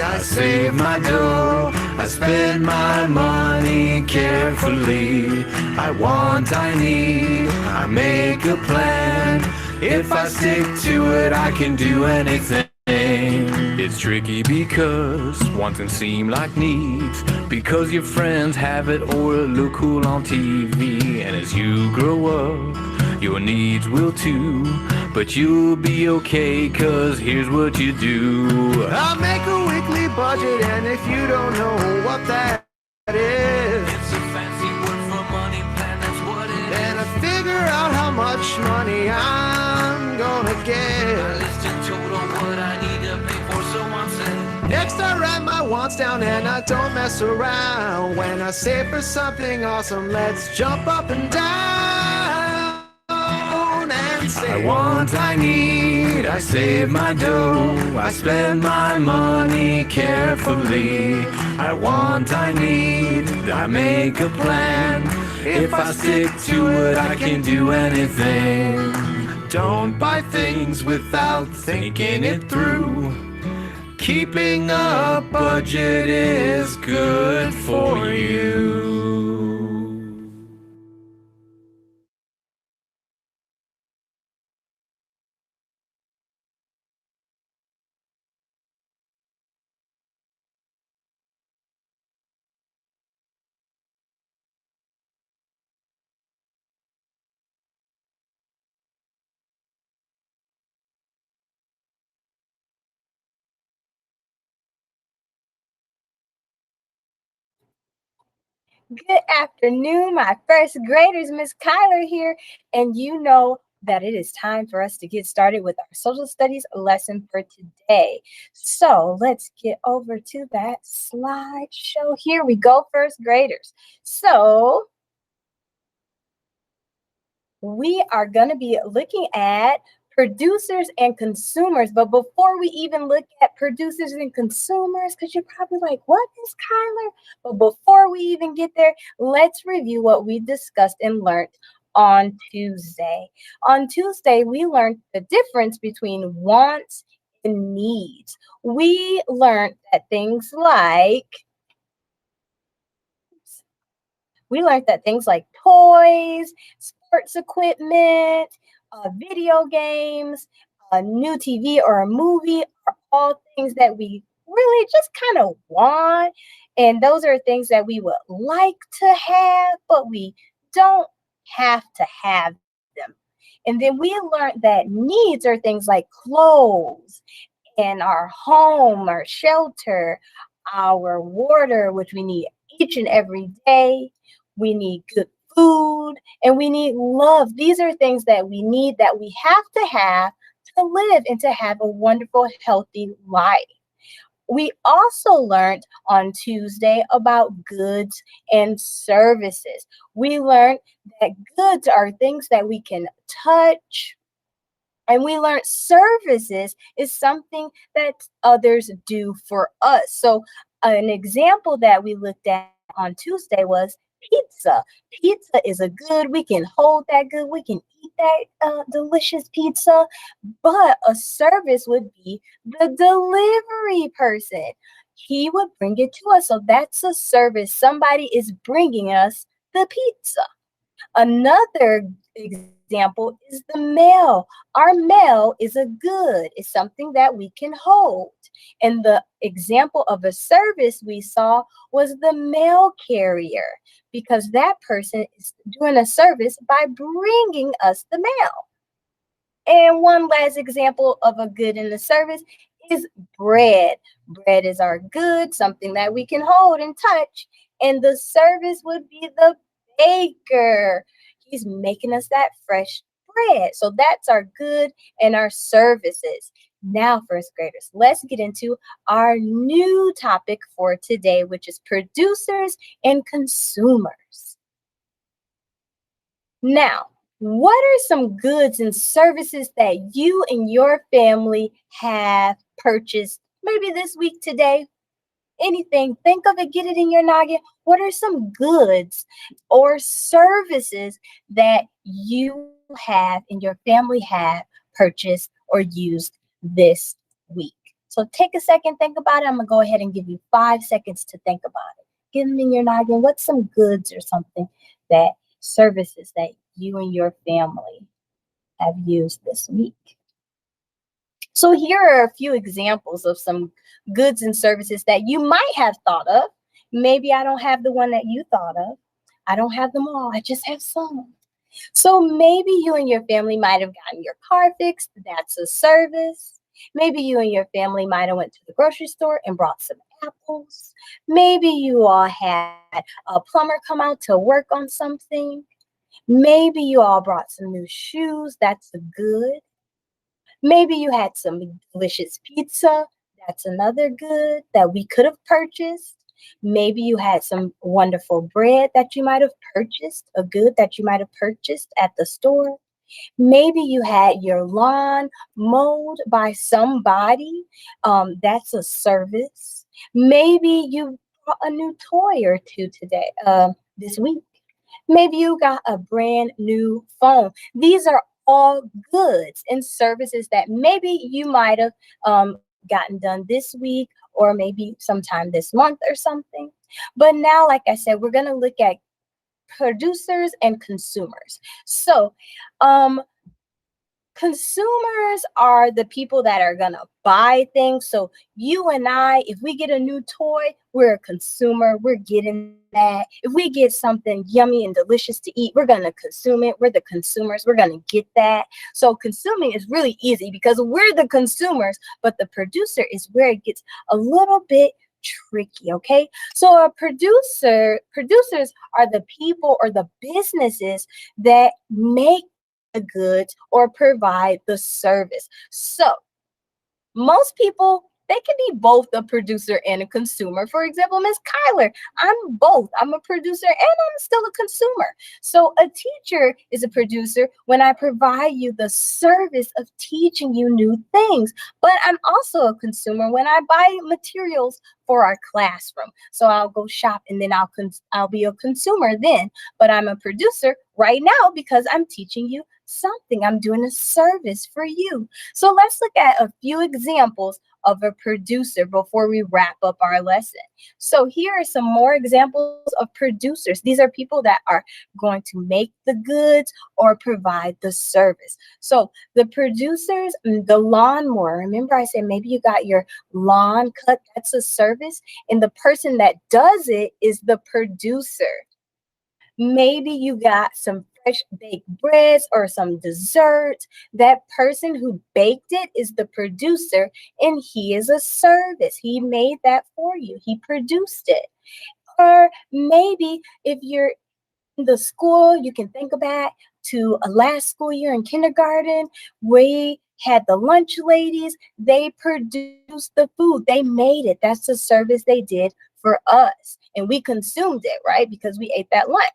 I save my dough, I spend my money carefully. I want, I need, I make a plan. If I stick to it, I can do anything. It's tricky because wants can seem like needs, because your friends have it or look cool on TV. And as you grow up, your needs will too, but you'll be okay, cause here's what you do. I'll make a weekly budget, and if you don't know what that is, it's a fancy word for money plan, that's what it is. And I figure out how much money I'm gonna get. I list in total what I need to pay for, so I'm set. Next I write my wants down and I don't mess around. When I save for something awesome, let's jump up and down and say, I want, I need, I save my dough, I spend my money carefully. I want, I need, I make a plan. If I stick to it, I can do anything. Don't buy things without thinking it through. Keeping a budget is good for you. Good afternoon, my first graders. Miss Kyler here, and you know that it is time for us to get started with our social studies lesson for today. So let's get over to that slideshow. Here we go, first graders. So we are going to be looking at producers and consumers. But before we even look at producers and consumers, because you're probably like, what is Kyler? But before we even get there, let's review what we discussed and learned on Tuesday. On Tuesday, we learned the difference between wants and needs. We learned that things like toys, sports equipment, video games, a new TV or a movie are all things that we really just kind of want. And those are things that we would like to have, but we don't have to have them. And then we learned that needs are things like clothes and our home, our shelter, our water, which we need each and every day. We need good food and we need love. These are things that we need, that we have to live and to have a wonderful, healthy life. We also learned on Tuesday about goods and services. We learned that goods are things that we can touch, and we learned services is something that others do for us. So an example that we looked at on Tuesday was pizza. Pizza is a good. We can hold that good. We can eat that delicious pizza. But a service would be the delivery person. He would bring it to us. So that's a service. Somebody is bringing us the pizza. Another example is the mail. Our mail is a good, it's something that we can hold. And the example of a service we saw was the mail carrier, because that person is doing a service by bringing us the mail. And one last example of a good and a service is bread. Bread is our good, something that we can hold and touch. And the service would be the baker. He's making us that fresh bread. So that's our good and our services. Now, first graders, let's get into our new topic for today, which is producers and consumers. Now, what are some goods and services that you and your family have purchased maybe this week, today? Anything, think of it, get it in your noggin. What are some goods or services that you have and your family have purchased or used this week? So take a second, think about it. I'm going to go ahead and give you 5 seconds to think about it. Give them in your noggin. What's some goods or something that services that you and your family have used this week? So here are a few examples of some goods and services that you might have thought of. Maybe I don't have the one that you thought of. I don't have them all. I just have some. So maybe you and your family might have gotten your car fixed. That's a service. Maybe you and your family might have went to the grocery store and brought some apples. Maybe you all had a plumber come out to work on something. Maybe you all brought some new shoes. That's a good. Maybe you had some delicious pizza. That's another good that we could have purchased. Maybe you had some wonderful bread that you might have purchased, a good that you might have purchased at the store. Maybe you had your lawn mowed by somebody. That's a service. Maybe you bought a new toy or two today, this week. Maybe you got a brand new phone. These are all goods and services that maybe you might have gotten done this week or maybe sometime this month or something. But now, like I said, we're going to look at producers and consumers. So, um, consumers are the people that are going to buy things. So you and I, if we get a new toy, we're a consumer. We're getting that. If we get something yummy and delicious to eat, we're going to consume it. We're the consumers. We're going to get that. So consuming is really easy because we're the consumers, but the producer is where it gets a little bit tricky. Okay, so producers are the people or the businesses that make the goods or provide the service. So most people, they can be both a producer and a consumer. For example, Miss Kyler, I'm both. I'm a producer and I'm still a consumer. So a teacher is a producer when I provide you the service of teaching you new things. But I'm also a consumer when I buy materials for our classroom. So I'll go shop and then I'll be a consumer then. But I'm a producer right now because I'm teaching you something. I'm doing a service for you. So let's look at a few examples of a producer before we wrap up our lesson. So here are some more examples of producers. These are people that are going to make the goods or provide the service. So the producers, the lawnmower, remember I said maybe you got your lawn cut, that's a service, and the person that does it is the producer. Maybe you got some fresh baked breads or some desserts. That person who baked it is the producer, and he is a service. He made that for you, he produced it. Or maybe if you're in the school, you can think back to a last school year in kindergarten. We had the lunch ladies, they produced the food, they made it. That's the service they did for us, and we consumed it, right? Because we ate that lunch.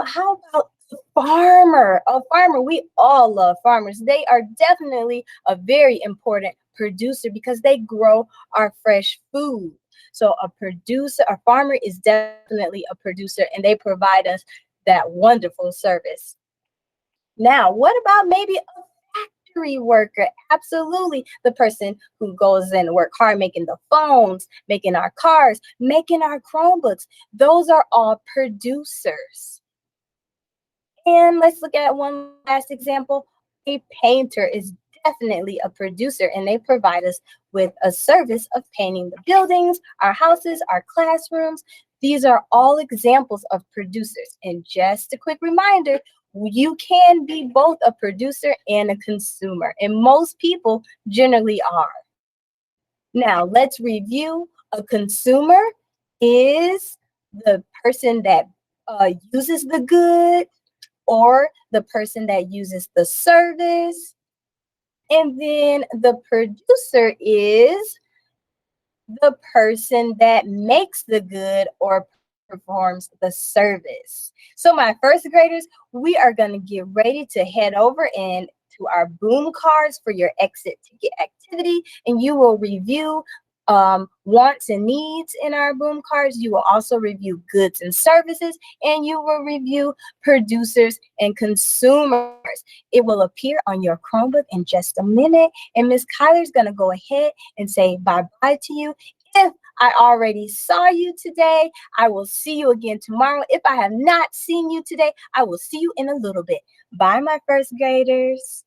How about the farmer? A farmer, we all love farmers. They are definitely a very important producer because they grow our fresh food. So a farmer is definitely a producer and they provide us that wonderful service. Now, what about maybe a factory worker? Absolutely. The person who goes in and work hard making the phones, making our cars, making our Chromebooks. Those are all producers. And let's look at one last example. A painter is definitely a producer, and they provide us with a service of painting the buildings, our houses, our classrooms. These are all examples of producers. And just a quick reminder, you can be both a producer and a consumer, and most people generally are. Now, let's review. A consumer is the person that uses the good or the person that uses the service. And then the producer is the person that makes the good or performs the service. So my first graders, we are going to get ready to head over and to our boom cards for your exit ticket activity, and you will review wants and needs in our boom cards. You will also review goods and services, and you will review producers and consumers. It will appear on your Chromebook in just a minute, and Miss Kyler's going to go ahead and say bye-bye to you. If I already saw you today, I will see you again tomorrow. If I have not seen you today, I will see you in a little bit. Bye, my first graders.